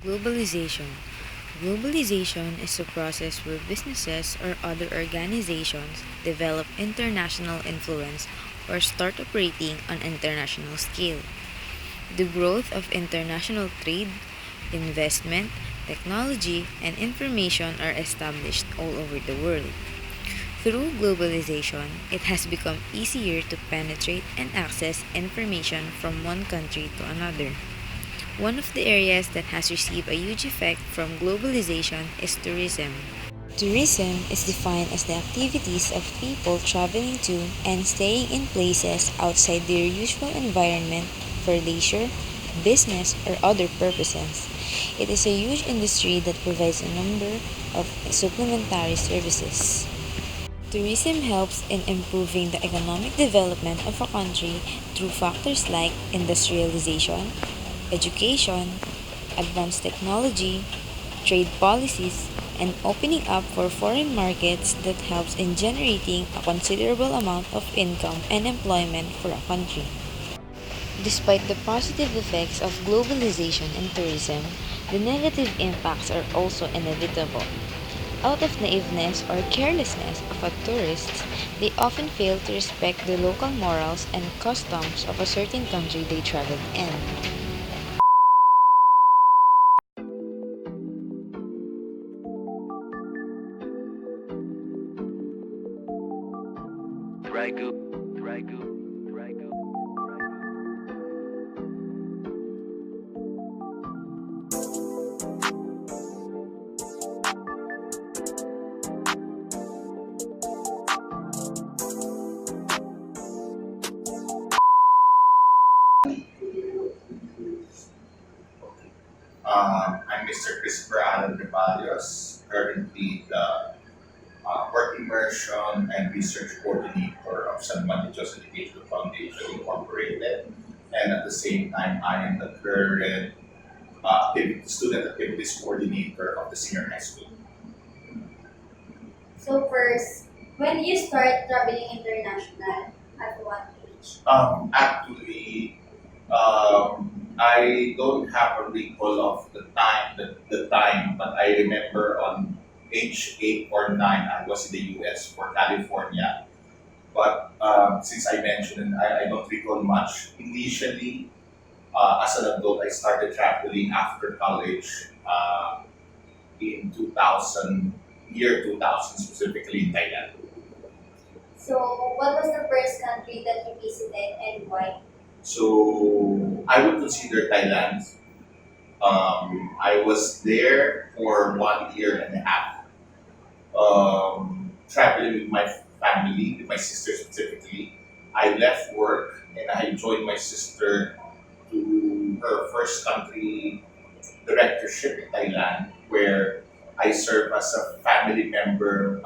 Globalization. Globalization is a process where businesses or other organizations develop international influence or start operating on international scale. The growth of international trade, investment, technology, and information are established all over the world. Through globalization, it has become easier to penetrate and access information from one country to another. One of the areas that has received a huge effect from globalization is tourism. Tourism is defined as the activities of people traveling to and staying in places outside their usual environment for leisure, business, or other purposes. It is a huge industry that provides a number of supplementary services. Tourism helps in improving the economic development of a country through factors like industrialization, education, advanced technology, trade policies, and opening up for foreign markets that helps in generating a considerable amount of income and employment for a country. Despite the positive effects of globalization and tourism, the negative impacts are also inevitable. Out of naiveness or carelessness of a tourist, they often fail to respect the local morals and customs of a certain country they traveled in. Dragu, Dragu, Dragu. I'm Mr. Christopher Alan Rebalios, currently the Work Immersion and Research Coordinator of San Juan de Dios Educational Foundation Incorporated. And at the same time, I am the current Student Activities Coordinator of the Senior High School. So first, when did you start traveling international? At what age? I don't have a recall of the time, but I remember on age 8 or 9, I was in the US for California. But since I mentioned, I don't recall much. Initially, as an adult, I started traveling after college in 2000, year 2000, specifically in Thailand. So what was the first country that you visited and why? So I would consider Thailand. I was there for 1 year and a half, traveling with my family, with my sister specifically. I left work and I joined my sister to her first country directorship in Thailand, where I serve as a family member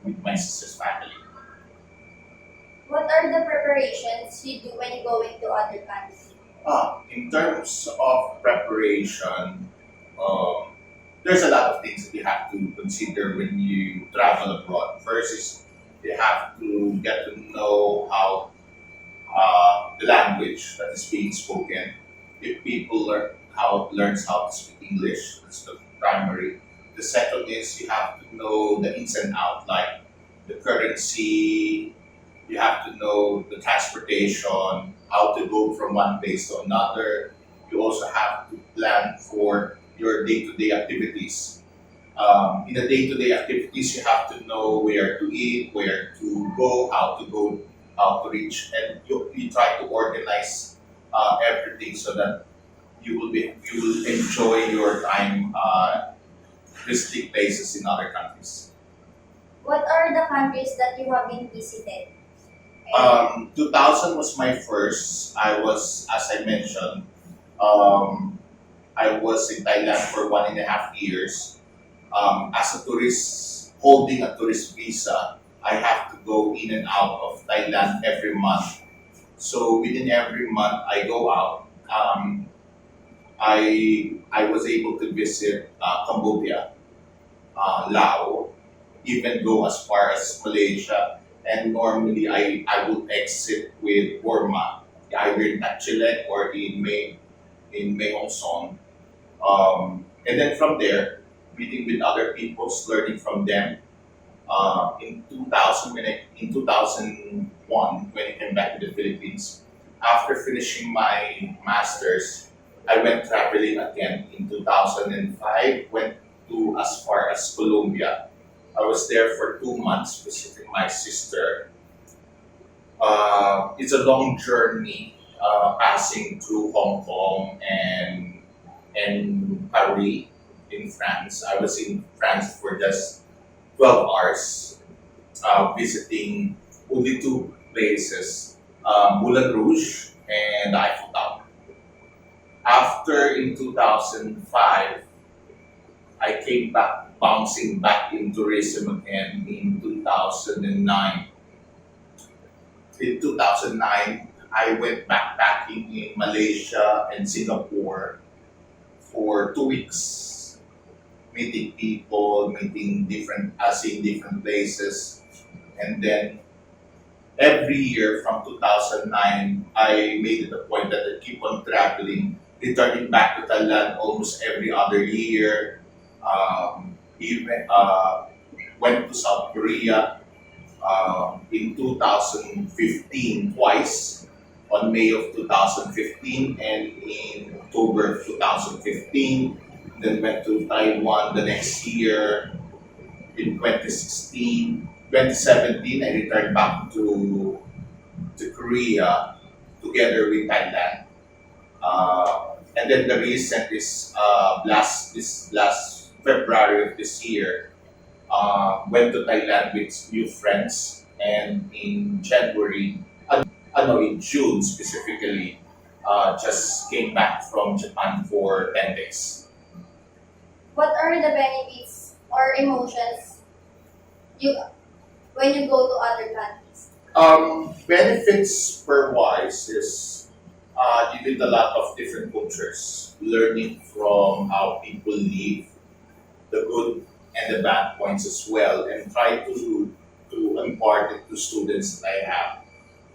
with my sister's family. What are the preparations you do when you go into other countries? In terms of preparation, um, there's a lot of things that you have to consider when you travel abroad. First is you have to get to know how the language that is being spoken. If people learns how to speak English, that's the primary. The second is you have to know the ins and outs, like the currency. You have to know the transportation, how to go from one place to another. You also have to plan for your day-to-day activities. In the day-to-day activities, you have to know where to eat, where to go, how to reach, and you try to organize everything so that you will enjoy your time visiting places in other countries. What are the countries that you have been visited? 2000 was my first. I was, as I mentioned, um, I was in Thailand for 1.5 years. As a tourist, holding a tourist visa, I have to go in and out of Thailand every month. So within every month, I go out. I was able to visit Cambodia, Laos, even go as far as Malaysia. And normally I would exit with Burma, either in Tachilek or in Mae Hong Son. And then from there, meeting with other people, learning from them. In 2000, in 2001, when I came back to the Philippines, after finishing my masters, I went traveling again in 2005. Went to as far as Colombia. I was there for 2 months visiting my sister. It's a long journey, passing through Hong Kong and Paris in France. I was in France for just 12 hours, visiting only two places, Moulin Rouge and the Eiffel Tower. After in 2005, I came back, bouncing back in tourism again in 2009. In 2009, I went backpacking in Malaysia and Singapore for 2 weeks, meeting people, seeing different places, and then every year from 2009, I made it a point that I keep on traveling, returning back to Thailand almost every other year. Even went to South Korea in 2015 twice, on May of 2015 and in October of 2015. Then went to Taiwan the next year in 2016. 2017, I returned back to Korea together with Thailand. And then the recent is last February of this year, went to Thailand with new friends, and in January, no, in June specifically, just came back from Japan for 10 days. What are the benefits or emotions you when you go to other countries? Benefits per wise is, you get a lot of different cultures, learning from how people live, the good and the bad points as well, and try to impart it to students that I have.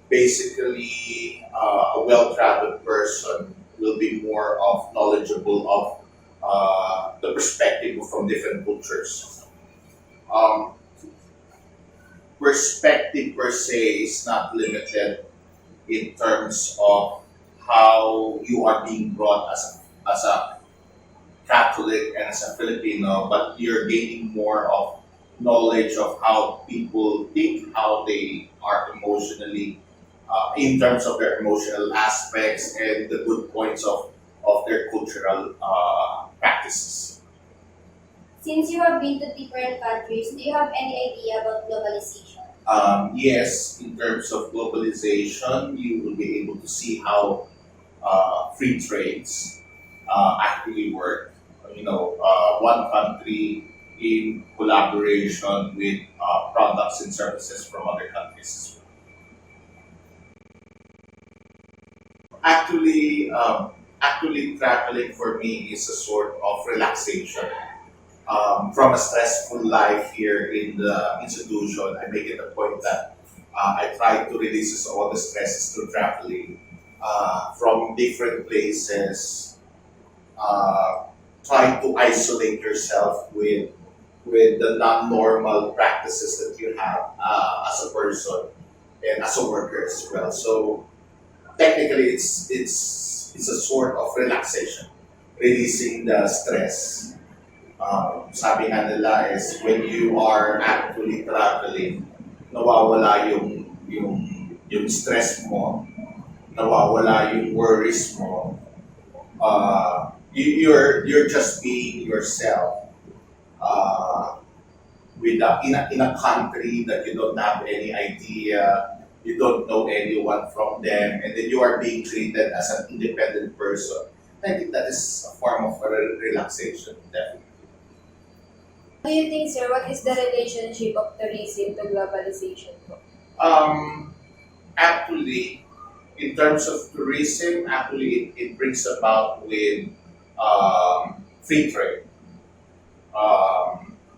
Basically, a well-traveled person will be more of knowledgeable of the perspective from different cultures. Um, Perspective per se is not limited in terms of how you are being brought as a Catholic and as a Filipino, but you're gaining more of knowledge of how people think, how they are emotionally, in terms of their emotional aspects and the good points of their cultural practices. Since you have been to different countries, do you have any idea about globalization? Yes, in terms of globalization, you will be able to see how free trades actually work. One country in collaboration with products and services from other countries. Actually, traveling for me is a sort of relaxation from a stressful life here in the institution. I make it a point that I try to release all the stresses through traveling from different places. Uh, Try to isolate yourself with the non-normal practices that you have as a person and as a worker as well. So technically, it's a sort of relaxation, releasing the stress. Sabi nga nila is when you are actually traveling, nawawala yung stress mo, nawawala yung worries mo. You're just being yourself, in a country that you don't have any idea, you don't know anyone from them, and then you are being treated as an independent person. I think that is a form of relaxation, definitely. Do you think, sir, what is the relationship of tourism to globalization? Um, Actually, in terms of tourism, actually it brings about with free trade.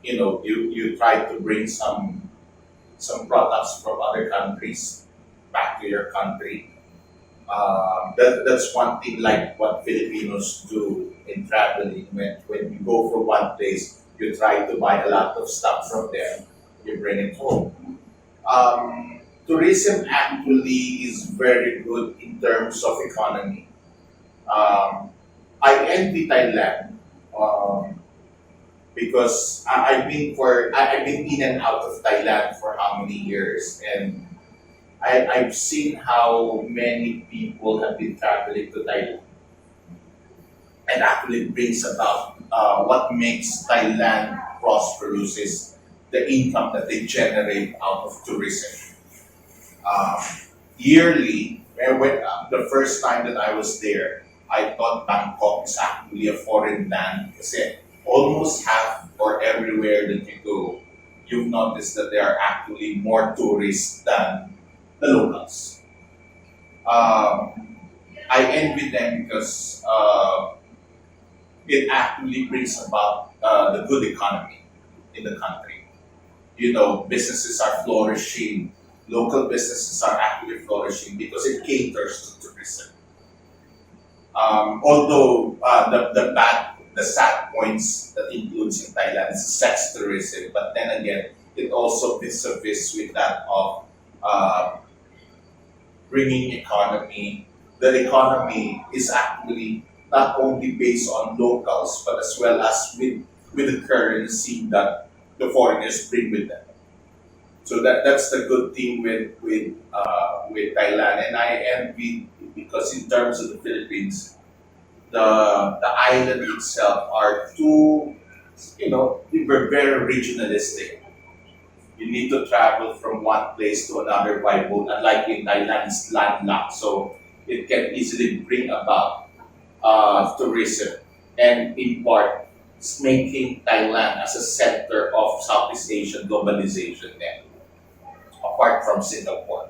You try to bring some products from other countries back to your country. That's one thing like what Filipinos do in traveling. When you go from one place, you try to buy a lot of stuff from there, you bring it home. Tourism actually is very good in terms of economy. Um, I envy Thailand because I've been in and out of Thailand for how many years, and I've seen how many people have been traveling to Thailand, and actually brings about what makes Thailand prosperous is the income that they generate out of tourism. Um, Yearly, the first time that I was there, I thought Bangkok is actually a foreign land kasi almost half or everywhere that you go, you've noticed that there are actually more tourists than the locals. I envy them because it actually brings about the good economy in the country. You know, businesses are flourishing, local businesses are actually flourishing because it caters to tourism. Although the sad points that includes in Thailand is sex tourism, but then again, it also vis-a-vis with that of uh, bringing economy. The economy is actually not only based on locals, but as well as with the currency that the foreigners bring with them. So that's the good thing with Thailand, and I envy because in terms of the Philippines, the island itself are too, we're very regionalistic. You need to travel from one place to another by boat. Unlike in Thailand, it's landlocked, so it can easily bring about tourism, and in part, it's making Thailand as a center of Southeast Asian globalization then, apart from Singapore.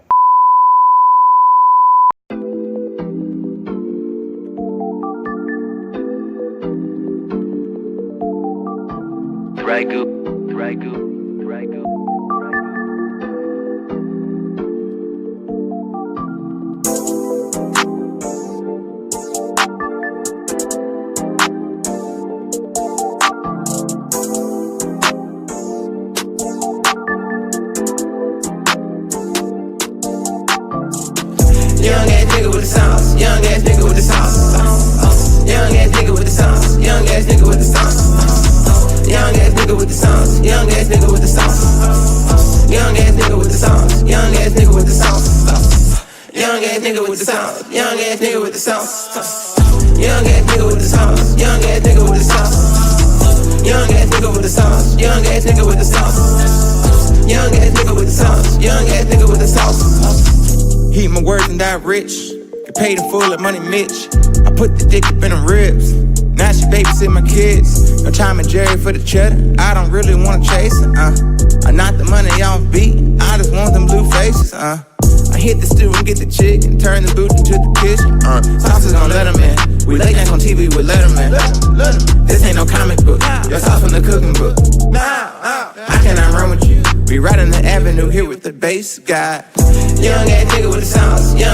Dragu, Dragu, Dragu, Dragu. Young ass nigga with the sauce. Young ass nigga with the sauce. Young ass nigga with the sauce. Young ass nigga with the sauce. Young ass nigga with the sauce. Young ass nigga with the sauce. Young ass nigga with the sauce. Young ass nigga with the sauce. Young ass nigga with the sauce. Young ass nigga with the sauce. Young ass nigga with the sauce. Young ass nigga with the sauce. Young ass nigga with the sauce. Young ass nigga with the sauce. Young ass nigga with the sauce. Young ass nigga with the sauce. Eat my words and die rich. Get paid in full like Money Mitch. I put the dick up in the ribs. Now she babysit my kids. No time and Jerry for the cheddar. I don't really wanna chase it. I knock the money off beat. I just want them blue faces. I hit the stew and get the chicken. Turn the boot into the kitchen. Sauce is gon' let 'em in. We late nights on TV with Letterman. This ain't no comic book. Your sauce from the cooking book. I cannot run with you. We riding the avenue here with the bass guy. Young ass nigga with the sauce. Young